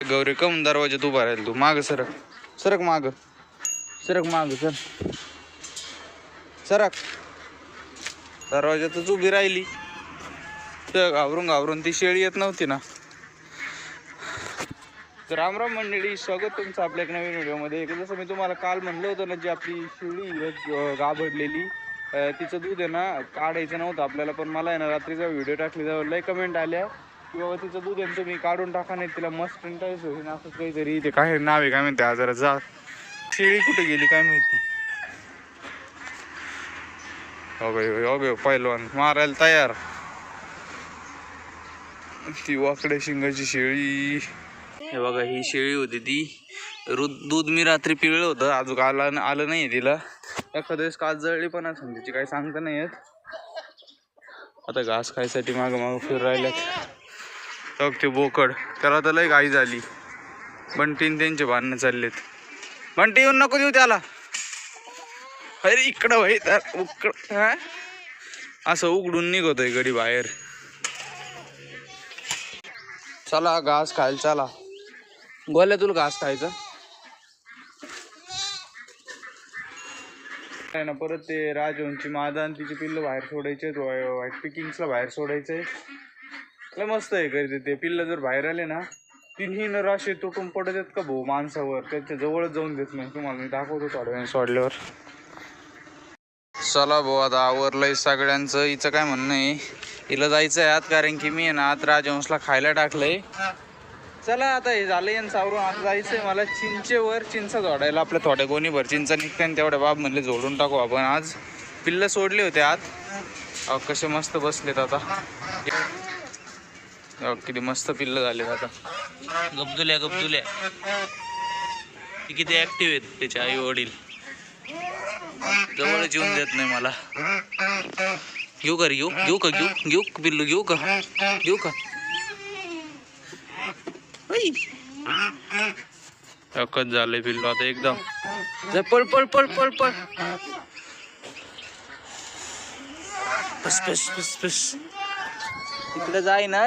गौरी कम दरवाज्यात उभा राहील तू माग सरक सरक माग सरक माग सर सरक दरवाज्यातच उभी राहिली तर घाबरून घाबरून ती शेळी येत नव्हती ना. तर रामराम मंडळी, स्वागत तुमचं आपल्या एक नवीन व्हिडिओमध्ये. जसं मी तुम्हाला काल म्हणलं होतं ना, जी आपली शेळी गाभडलेली तिचं दूध आहे ना काढायचं नव्हतं आपल्याला, पण मला आहे ना रात्रीचा व्हिडिओ टाकली तेव्हा लय कमेंट आल्या की बाबा तिचं दूध आहे तुम्ही काढून टाका नाही तिला मस्त इंटरेस्ट होईल असं काहीतरी. ते काय नाव आहे काय माहिती आजाराचा, शेळी कुठे गेली काय माहिती. हो पहिलवान मारायला तयार, ती वाकड्या शिंगाची शेळी. हे बघा ही शेळी होती ती, दूध मी रात्री पिळलं होतं, अजून आलं नाही तिला. एखाद्या वेळेस काच जळली पण असेल तिची, काही सांगता नाही येत. आता घास खायसाठी मागं फिर राहिल्यात. बघ ते बोकड, त्याला तर लय घाई झाली. बंटीन त्यांचे भांडणं चाललेत. बंटी येऊन नको देऊ त्याला, अरे इकडं भाई उकड असं उघडून निघतोय गडी बाहेर. चला घास खायला चला. गोल्या तुला घास खायचं आहे ना. परत ते राजवंशी मादा आणि तिची पिल्लं बाहेर सोडायचे, व्हाईट पिकिंग्सला बाहेर सोडायचंय. लय मस्त आहे करीत ते पिल्लं जर बाहेर आले ना, तिन्ही न राशी तुटून पडत आहेत का भाऊ माणसावर, त्याच्या जवळच जाऊन देत नाही. तुम्हाला मी दाखवतो थोड्या वेळाने सोडल्यावर. चला भाऊ आता आवरलंय सगळ्यांचं. हिचं काय म्हणणं आहे, हिला जायचं आहे आत, कारण की मी आहे ना आत राजवंशला खायला टाकलंय. चला आता हे झालं यांचं आवरून, आता जायचंय मला चिंचेवर. चिंचा जोडायला आपल्या थोड्या गोणीभर चिंचा निघत्या, तेवढ्या बाब म्हणले जोडून टाकू आपण. आज पिल्लं सोडले होते आत, कसे मस्त बसलेत आता. किती मस्त पिल्लं झालेत आता. गबदुल्या गबदुल्या किती ऍक्टिव्ह आहेत त्याचे आई वडील, जवळच येऊन देत नाही मला. घेऊ का रे, घेऊ का घेऊ पिल्लू घेऊ का एकच झालंय पिल्लू आता एकदम. पळ पळ पळ पळ पळ पस पस पस पस तिकडे जाय ना.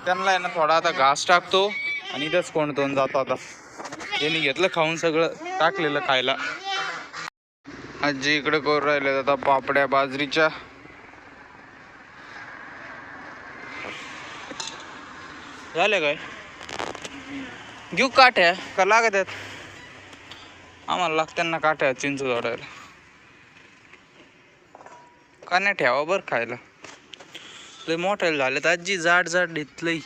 त्यांना आहे ना थोडा आता घास टाकतो आणि इथंच कोणतो जातो. आता यांनी घेतलं खाऊन सगळं टाकलेलं खायला. आजी इकडे करून राहिले आता पापड्या बाजरीच्या. झाले काय घेऊ काठ्या का लागत आहेत आम्हाला, लागत्यांना काठ्या चिंच जोडायला. का नाही ठेवा बरं खायला, लय मोठे झाले तर आजी. जाड जाड घेतलंय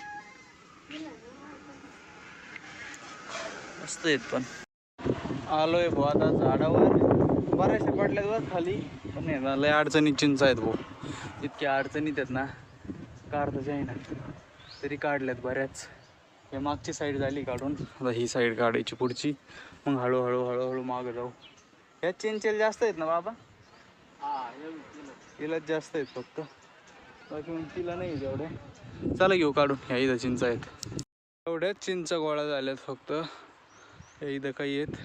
मस्त आहेत. पण आलोय भाऊ आता झाडावर, बऱ्याचशा पडल्यात वर खाली, पण नाही लय अडचणीत चिंच आहेत भाऊ. इतक्या अडचणीत आहेत ना, काढताच आहे ना, तरी काढल्यात बऱ्याच. हे मागची साईड झाली काढून, आता ही साईड काढायची पुढची, मग हळूहळू हळूहळू मागं जाऊ. ह्या चिंचेल जास्त आहेत ना बाबा, तिलाच जास्त आहेत फक्त, बाकी मग तिला नाही तेवढे. चला घेऊ काढून. ह्या इथं चिंच आहेत, एवढ्याच चिंच गोळा झाल्यात फक्त. ह्या इथं काही आहेत,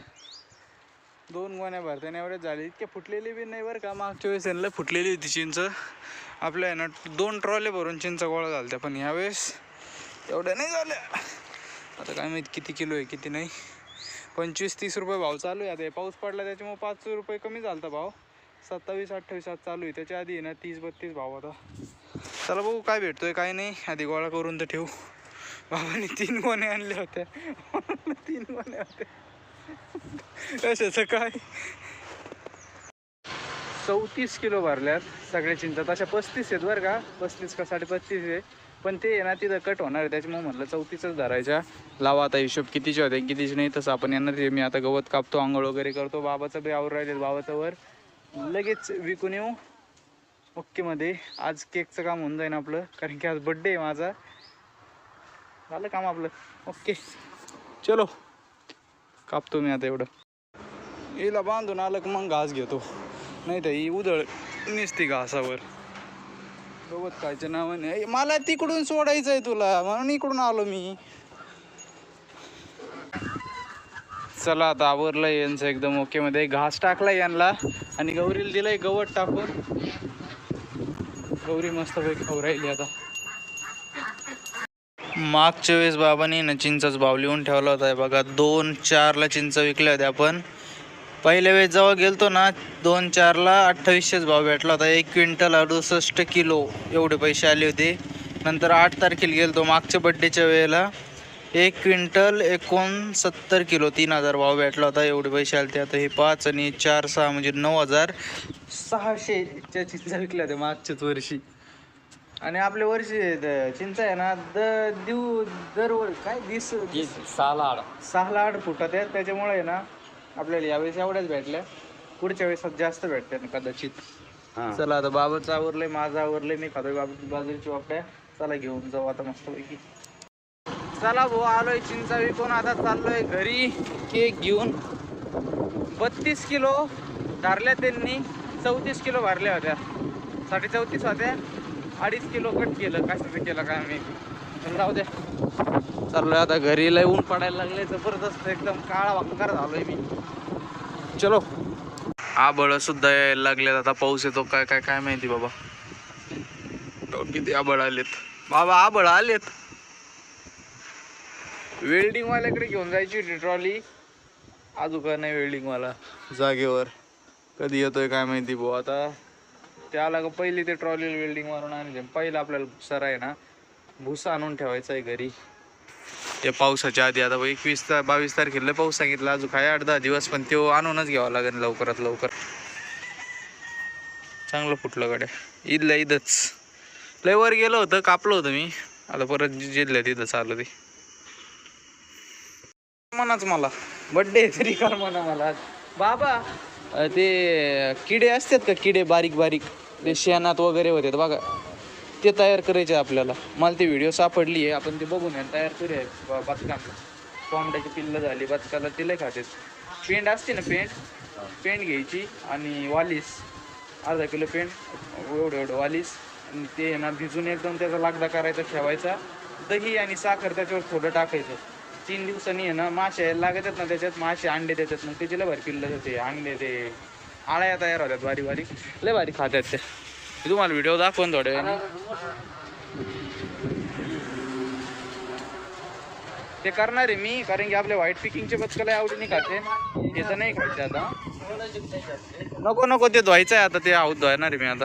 2 गोण्या भरताना एवढ्याच झाले. इतक्या फुटलेली बी नाही बरं का. मागच्या वेळेस यांना फुटलेली होती चिंच, आपल्या ना 2 ट्रॉले भरून चिंच गोळा झाल्या, पण ह्यावेळेस एवढ्या नाही झाल्या. आता काय माहिती किती किलो आहे किती नाही. 25-30 रुपये भाव चालू आहे. आता पाऊस पडला त्याच्यामुळे 5 रुपये कमी झाला भाव. 27-28 चालू आहे. त्याच्या आधी ना 30-32 भाव होता. चला बघू काय भेटतोय काय नाही. आधी गोळा करून तर ठेवू. बाबांनी 3 गोण्या आणल्या होत्या. 3 गोण्या होत्या कशाचं काय. 34 किलो भरल्यात सगळ्या चिंचा. तशा 35 आहेत बरं का, 35 का 35.5 आहे, पण ते आहे ना तिथं कट होणार आहे, त्याच्यामुळे म्हटलं 34च धरायच्या. लावा आता हिशोब कितीचे होते कितीचे नाही. तसं आपण येणार. मी आता गवत कापतो, आंघोळ वगैरे करतो. बाबाचं बी आवर राहिले, बाबाचं वर लगेच विकून येऊ ओकेमध्ये. आज केकचं काम होऊन जाईन आपलं, कारण की आज बड्डे आहे माझा. झालं काम आपलं ओके. चलो कापतो मी आता एवढं. हिला बांधून आलं की मग घास घेतो, नाही तर ही उधळ निसती घासावर. गवत खायच्या नावाने मला तिकडून सोडायचं आहे तुला, म्हणून इकडून आलो मी. चला आता आवरलं यांचं एकदम ओके मध्ये. घास टाकला यांना आणि गौरीला दिलंय गवत टाकून. गौरी मस्त पैकी खाऊ राहिली आता. मागच्या वेळेस बाबांनी ना चिंचाच भाव लिहून ठेवला होता बघा. 2,4ला चिंच विकल्या होत्या आपण. पहिल्या वेळेस जेव्हा गेलतो ना 2,4ला 2800 भाव भेटला होता. 1 क्विंटल 68 किलो एवढे पैसे आले होते. नंतर 8 तारखेला गेलतो मागच्या बड्डेच्या वेळेला 1 क्विंटल 69 किलो 3,000 भाव भेटला होता. एवढे पैसे आले ते. आता हे 5 आणि 4 6 म्हणजे 9,600च्या चिंचा विकल्या होत्या मागच्याच वर्षी. आणि आपल्या वर्षी चिंचा आहे ना दरवर काय 6 फुटात आहेत. त्याच्यामुळे आहे ना आपल्याला यावेळेस एवढ्याच भेटल्या. पुढच्या वेळेस जास्त भेटते ना कदाचित. चला आता बाबाचं आवरलंय, माझं आवरलंय. मी खातोय बाजरीची वापड्या. चला घेऊन जाऊ आता मस्तपैकी. चला भाऊ आलोय चिंचा विकून. आता चाललोय घरी केक घेऊन. 32 किलो धरल्या त्यांनी. 34 किलो भरल्या होत्या. 34.5 होत्या. 2.5 किलो कट केलं. कशाचं केलं काय मी जाऊ द्या. चाललोय आता घरी. लय ऊन पडायला लागले जबरदस्त. एकदम काळा भंगार झालोय मी. चलो. आबळ सुद्धा यायला लागलेत. आता पाऊस येतो काय काय काय माहिती बाबा. किती आबळ आलेत बाबा. आबळ आलेत. वेल्डिंग वाल्याकडे घेऊन जायची होती ट्रॉली. अजून का नाही वेल्डिंग वाला जागेवर. कधी येतोय काय माहिती भाऊ. आता त्याला का पहिली ते ट्रॉलीला वेल्डिंग मारून आणले. पहिलं आपल्याला भुसार आहे ना भुसा आणून ठेवायचा आहे घरी त्या पावसाच्या आधी. आता 22 तारखेला पाऊस सांगितला. अजून काय 8-10 दिवस. पण तो आणूनच घ्यावा लागेल लवकरात लवकर. चांगलं फुटलं गाड्या. ईदला ईदच लय वर गेलं होतं. कापलं होतं मी. आता परत जिल्ह्यात तिथं चालू ते मनाच मला बड्डे तरी कर म्हणा मला बाबा. ते किडे असतात का किडे बारीक बारीक ते शेणात वगैरे होते बघा. ते तयार करायचे आपल्याला. मला ती व्हिडिओ सापडली आहे. आपण ते बघून या तयार करूया. बदकांना कोंबड्याची पिल्लं झाली बदकाला तिला खातात. पेंड असते ना पेंड घ्यायची आणि वालीस अर्धा किलो पेंड एवढं वालीस. आणि ते ना भिजून एकदम त्याचा लागदा करायचा ठेवायचा. दही आणि साखर त्याच्यावर थोडं टाकायचं. 3 दिवसांनी आहे ना मासे यायला लागत आहेत ना त्याच्यात. मासे अंडे देतात. मग त्याची लय भारी पिल्लं होते. अंडे ते आळ्या तयार होतात बारीक बारीक. लय भारी खातात ते. तुम्हाला व्हिडिओ दाखवून थोड्या वेळाने. ते करणार आहे मी. कारण की आपल्या व्हाईट पिकिंगचे बदकाला आवडीने खाते. त्याचं नाही खायचं आता. नको ते धुवायचं आहे आता. ते आऊत धुवायणार आहे मी आता.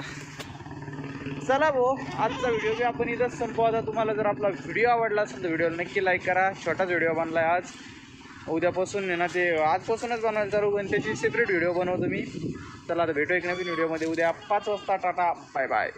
चला भाऊ आजचा व्हिडिओ बी आपण इथंच संपू. आता तुम्हाला जर आपला व्हिडिओ आवडला असेल तर व्हिडिओला नक्की लाईक करा. छोटाच व्हिडिओ बनलाय आज. उद्यापासून आहे ना ते आजपासूनच बनवायला चालू पण त्याची सेपरेट व्हिडिओ बनवतो मी. चला आता भेटू एक नवीन व्हिडिओमध्ये उद्या 5 वाजता. Tata bye bye.